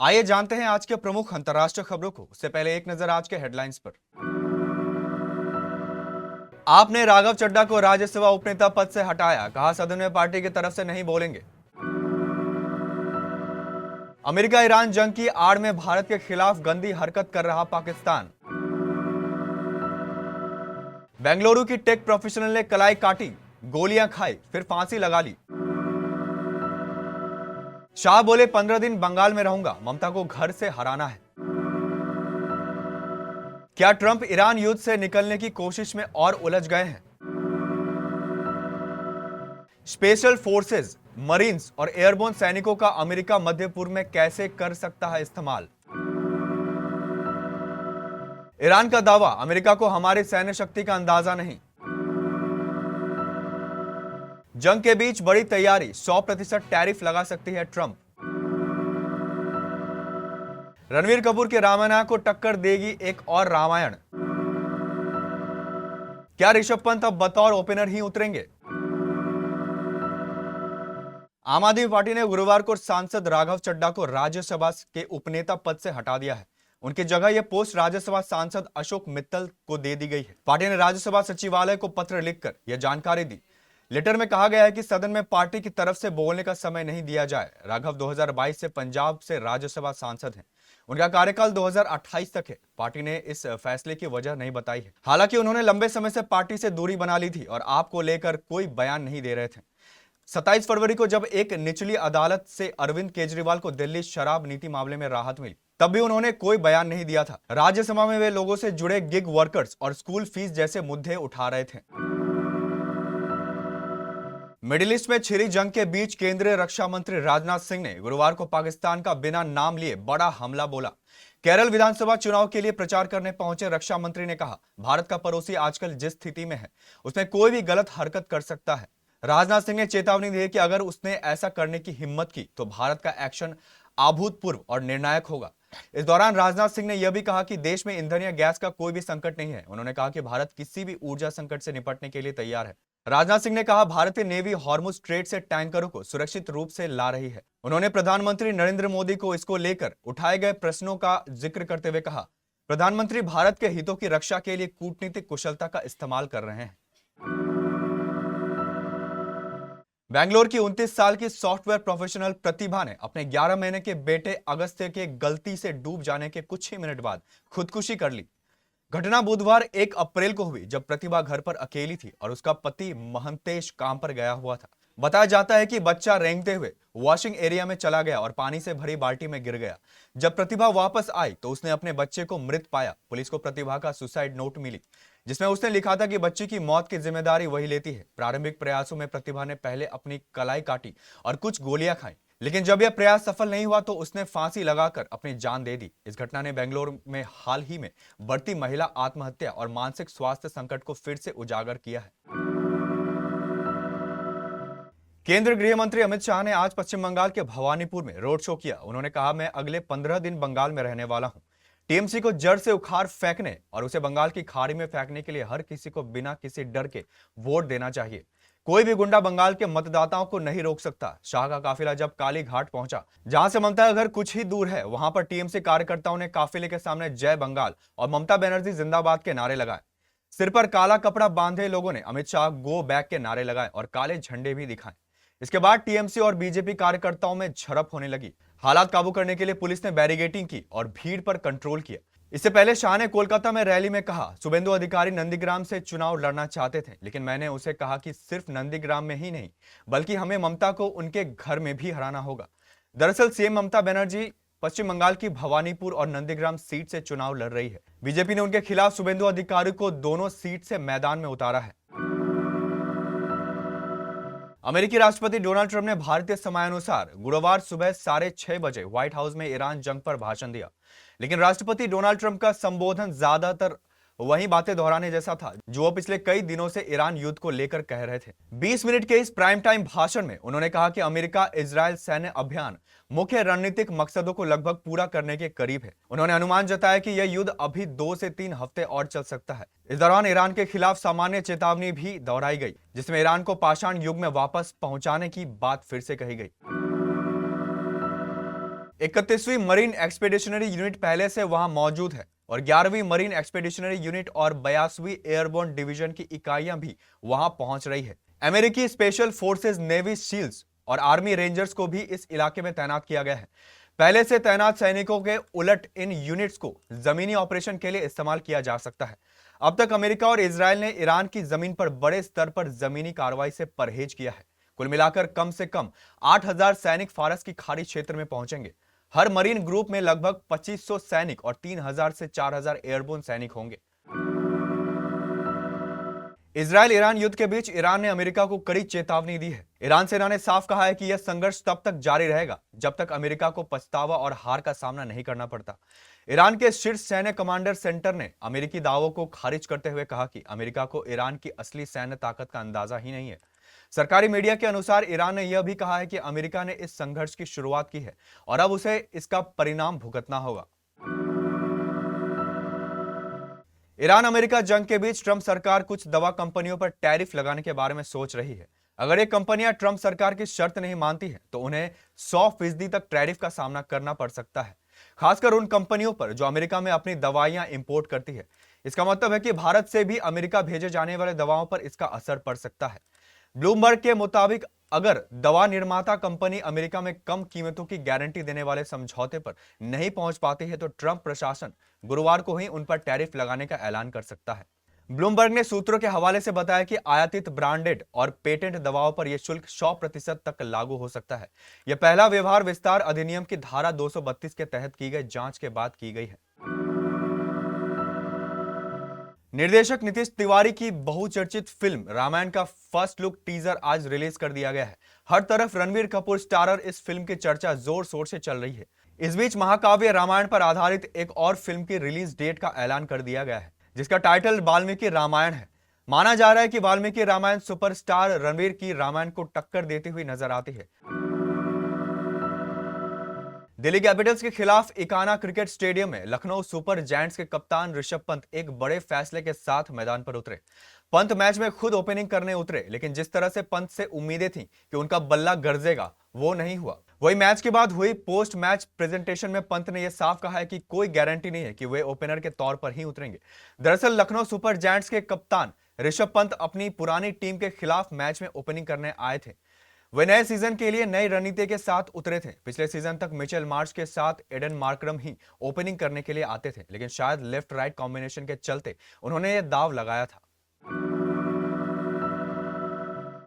आइए जानते हैं आज के प्रमुख अंतर्राष्ट्रीय खबरों को। उससे पहले एक नजर आज के हेडलाइंस पर। आपने राघव चड्ढा को राज्यसभा उपनेता पद से हटाया, कहा सदन में पार्टी की तरफ से नहीं बोलेंगे। अमेरिका ईरान जंग की आड़ में भारत के खिलाफ गंदी हरकत कर रहा पाकिस्तान। बेंगलुरु की टेक प्रोफेशनल ने कलाई काटी, गोलियां खाई, फिर फांसी लगा ली। शाह बोले 15 दिन बंगाल में रहूंगा, ममता को घर से हराना है। क्या ट्रंप ईरान युद्ध से निकलने की कोशिश में और उलझ गए हैं? स्पेशल फोर्सेस, मरीन्स और एयरबोर्न सैनिकों का अमेरिका मध्य पूर्व में कैसे कर सकता है इस्तेमाल? ईरान का दावा, अमेरिका को हमारी सैन्य शक्ति का अंदाजा नहीं। जंग के बीच बड़ी तैयारी, 100% टैरिफ लगा सकती है ट्रंप। रणवीर कपूर के रामायण को टक्कर देगी एक और रामायण। क्या ऋषभ पंत अब बतौर ओपनर ही उतरेंगे? आम आदमी पार्टी ने गुरुवार को सांसद राघव चड्ढा को राज्यसभा के उपनेता पद से हटा दिया है। उनकी जगह यह पोस्ट राज्यसभा सांसद अशोक मित्तल को दे दी गई है। पार्टी ने राज्यसभा सचिवालय को पत्र लिखकर यह जानकारी दी। लेटर में कहा गया है कि सदन में पार्टी की तरफ से बोलने का समय नहीं दिया जाए। राघव 2022 से पंजाब से राज्यसभा सांसद हैं। उनका कार्यकाल 2028 तक है। पार्टी ने इस फैसले की वजह नहीं बताई है। हालांकि उन्होंने लंबे समय से पार्टी से दूरी बना ली थी और आप को लेकर कोई बयान नहीं दे रहे थे। 27 फरवरी को जब एक निचली अदालत से अरविंद केजरीवाल को दिल्ली शराब नीति मामले में राहत मिली, तब भी उन्होंने कोई बयान नहीं दिया था। राज्यसभा में वे लोगों से जुड़े गिग वर्कर्स और स्कूल फीस जैसे मुद्दे उठा रहे थे। मिडिल ईस्ट में छिड़ी जंग के बीच केंद्रीय रक्षा मंत्री राजनाथ सिंह ने गुरुवार को पाकिस्तान का बिना नाम लिए बड़ा हमला बोला। केरल विधानसभा चुनाव के लिए प्रचार करने पहुंचे रक्षा मंत्री ने कहा, भारत का पड़ोसी आजकल जिस स्थिति में है उसमें कोई भी गलत हरकत कर सकता है। राजनाथ सिंह ने चेतावनी दी कि अगर उसने ऐसा करने की हिम्मत की तो भारत का एक्शन अभूतपूर्व और निर्णायक होगा। इस दौरान राजनाथ सिंह ने यह भी कहा कि देश में ईंधन या गैस का कोई भी संकट नहीं है। उन्होंने कहा कि भारत किसी भी ऊर्जा संकट से निपटने के लिए तैयार है। राजनाथ सिंह ने कहा, भारतीय नेवी हॉर्मुज स्ट्रेट से टैंकरों को सुरक्षित रूप से ला रही है। उन्होंने प्रधानमंत्री नरेंद्र मोदी को इसको लेकर उठाए गए प्रश्नों का जिक्र करते हुए कहा, प्रधानमंत्री भारत के हितों की रक्षा के लिए कूटनीतिक कुशलता का इस्तेमाल कर रहे हैं। बेंगलोर की 29 साल की सॉफ्टवेयर प्रोफेशनल प्रतिभा ने अपने 11 महीने के बेटे अगस्त्य के गलती से डूब जाने के कुछ ही मिनट बाद खुदकुशी कर ली। घटना बुधवार 1 अप्रैल को हुई, जब प्रतिभा घर पर अकेली थी और उसका पति महंतेश काम पर गया हुआ था। बताया जाता है कि बच्चा रेंगते हुए वॉशिंग एरिया में चला गया और पानी से भरी बाल्टी में गिर गया। जब प्रतिभा वापस आई तो उसने अपने बच्चे को मृत पाया। पुलिस को प्रतिभा का सुसाइड नोट मिली, जिसमें उसने लिखा था कि बच्ची की मौत की जिम्मेदारी वही लेती है। प्रारंभिक प्रयासों में प्रतिभा ने पहले अपनी कलाई काटी और कुछ गोलियां खाई, लेकिन जब यह प्रयास सफल नहीं हुआ तो उसने फांसी लगाकर अपनी जान दे दी। इस घटना ने बेंगलुरु में हाल ही में बढ़ती महिला आत्महत्या और मानसिक स्वास्थ्य संकट को फिर से उजागर किया है। केंद्रीय गृह मंत्री अमित शाह ने आज पश्चिम बंगाल के भवानीपुर में रोड शो किया। उन्होंने कहा, मैं अगले 15 दिन बंगाल में रहने वाला हूं। टीएमसी को जड़ से उखाड़ फेंकने और उसे बंगाल की खाड़ी में फेंकने के लिए हर किसी को बिना किसी डर के वोट देना चाहिए। कोई भी गुंडा बंगाल के मतदाताओं को नहीं रोक सकता। शाह का काफिला जब काली घाट पहुंचा, जहां से ममता का घर कुछ ही दूर है, वहां पर टीएमसी कार्यकर्ताओं ने काफिले के सामने जय बंगाल और ममता बनर्जी जिंदाबाद के नारे लगाए। सिर पर काला कपड़ा बांधे लोगों ने अमित शाह गो बैक के नारे लगाए और काले झंडे भी दिखाए। इसके बाद टीएमसी और बीजेपी कार्यकर्ताओं में झड़प होने लगी। हालात काबू करने के लिए पुलिस ने बैरिकेडिंग की और भीड़ पर कंट्रोल किया। इससे पहले शाह ने कोलकाता में रैली में कहा, शुभेंदु अधिकारी नंदीग्राम से चुनाव लड़ना चाहते थे, लेकिन मैंने उसे कहा कि सिर्फ नंदीग्राम में ही नहीं बल्कि हमें ममता को उनके घर में भी हराना होगा। दरअसल सीएम ममता बनर्जी पश्चिम बंगाल की भवानीपुर और नंदीग्राम सीट से चुनाव लड़ रही है। बीजेपी ने उनके खिलाफ शुभेंदु अधिकारी को दोनों सीट से मैदान में उतारा है। अमेरिकी राष्ट्रपति डोनाल्ड ट्रंप ने भारतीय समयानुसार गुरुवार सुबह 6:30 बजे व्हाइट हाउस में ईरान जंग पर भाषण दिया, लेकिन राष्ट्रपति डोनाल्ड ट्रंप का संबोधन ज्यादातर वही बातें दोहराने जैसा था जो वो पिछले कई दिनों से ईरान युद्ध को लेकर कह रहे थे। 20 मिनट के इस प्राइम टाइम भाषण में उन्होंने कहा कि अमेरिका इजरायल सैन्य अभियान मुख्य रणनीतिक मकसदों को लगभग पूरा करने के करीब है। उन्होंने अनुमान जताया कि यह युद्ध अभी 2 से 3 हफ्ते और चल सकता है। इस दौरान ईरान के खिलाफ सामान्य चेतावनी भी दोहराई गई, जिसमें ईरान को पाषाण युग में वापस पहुंचाने की बात फिर से कही गई। 31वीं मरीन एक्सपेडिशनरी यूनिट पहले से वहां मौजूद है और 11वीं मरीन एक्सपेडिशनरी यूनिट और 82वीं एयरबोर्न डिवीजन की इकाइयां भी वहां पहुंच रही है। अमेरिकी स्पेशल फोर्सेज, नेवी सील्स और आर्मी रेंजर्स को भी इस इलाके में तैनात किया गया है। पहले से तैनात सैनिकों के उलट इन यूनिट्स को जमीनी ऑपरेशन के लिए इस्तेमाल किया जा सकता है। अब तक अमेरिका और इजरायल ने ईरान की जमीन पर बड़े स्तर पर जमीनी कार्रवाई से परहेज किया है। कुल मिलाकर कम से कम 8,000 सैनिक फारस की खाड़ी क्षेत्र में पहुंचेंगे। हर मरीन ग्रुप में लगभग 2500 सैनिक और 3,000 से 4,000 एयरबोर्न सैनिक होंगे। इजरायल ईरान युद्ध के बीच ईरान ने अमेरिका को कड़ी चेतावनी दी है। ईरान सेना ने साफ कहा है कि यह संघर्ष तब तक जारी रहेगा जब तक अमेरिका को पछतावा और हार का सामना नहीं करना पड़ता। ईरान के शीर्ष सैन्य कमांडर सेंटर ने अमेरिकी दावों को खारिज करते हुए कहा कि अमेरिका को ईरान की असली सैन्य ताकत का अंदाजा ही नहीं है। सरकारी मीडिया के अनुसार ईरान ने यह भी कहा है कि अमेरिका ने इस संघर्ष की शुरुआत की है और अब उसे इसका परिणाम भुगतना होगा। ईरान अमेरिका जंग के बीच ट्रंप सरकार कुछ दवा कंपनियों पर टैरिफ लगाने के बारे में सोच रही है। अगर ये कंपनियां ट्रंप सरकार की शर्त नहीं मानती हैं, तो उन्हें 100% तक टैरिफ का सामना करना पड़ सकता है, खासकर उन कंपनियों पर जो अमेरिका में अपनी दवाइयां इंपोर्ट करती है। इसका मतलब है कि भारत से भी अमेरिका भेजे जाने वाले दवाओं पर इसका असर पड़ सकता है। ब्लूमबर्ग के मुताबिक अगर दवा निर्माता कंपनी अमेरिका में कम कीमतों की गारंटी देने वाले समझौते पर नहीं पहुंच पाती है, तो ट्रंप प्रशासन गुरुवार को ही उन पर टैरिफ लगाने का ऐलान कर सकता है। ब्लूमबर्ग ने सूत्रों के हवाले से बताया कि आयातित ब्रांडेड और पेटेंट दवाओं पर यह शुल्क 100% तक लागू हो सकता है। यह पहला व्यवहार विस्तार अधिनियम की धारा 232 के तहत की गई जांच के बाद की गई है। निर्देशक नीतीश तिवारी की बहुचर्चित फिल्म रामायण का फर्स्ट लुक टीजर आज रिलीज कर दिया गया है। हर तरफ रणबीर कपूर स्टारर इस फिल्म की चर्चा जोर शोर से चल रही है। इस बीच महाकाव्य रामायण पर आधारित एक और फिल्म की रिलीज डेट का ऐलान कर दिया गया है, जिसका टाइटल वाल्मीकि रामायण है। माना जा रहा है कि वाल्मीकि रामायण सुपरस्टार रणबीर की रामायण को टक्कर देती हुई नजर आती है। दिल्ली कैपिटल्स के खिलाफ इकाना क्रिकेट स्टेडियम में लखनऊ सुपर जायंट्स के कप्तान ऋषभ पंत एक बड़े फैसले के साथ मैदान पर उतरे। पंत मैच में खुद ओपनिंग करने उतरे, लेकिन जिस तरह से पंत से उम्मीदें थीं कि उनका बल्ला गरजेगा, वो नहीं हुआ। वही मैच के बाद हुई पोस्ट मैच प्रेजेंटेशन में पंत ने यह साफ कहा है कि कोई गारंटी नहीं है कि वे ओपनर के तौर पर ही उतरेंगे। दरअसल लखनऊ सुपर जायंट्स के कप्तान ऋषभ पंत अपनी पुरानी टीम के खिलाफ मैच में ओपनिंग करने आए थे। वे नए सीजन के लिए नई रणनीति के साथ उतरे थे। पिछले सीजन तक मिचेल मार्श के साथ एडन मार्करम ही ओपनिंग करने के लिए आते थे, लेकिन शायद लेफ्ट राइट कॉम्बिनेशन के चलते उन्होंने यह दाव लगाया था।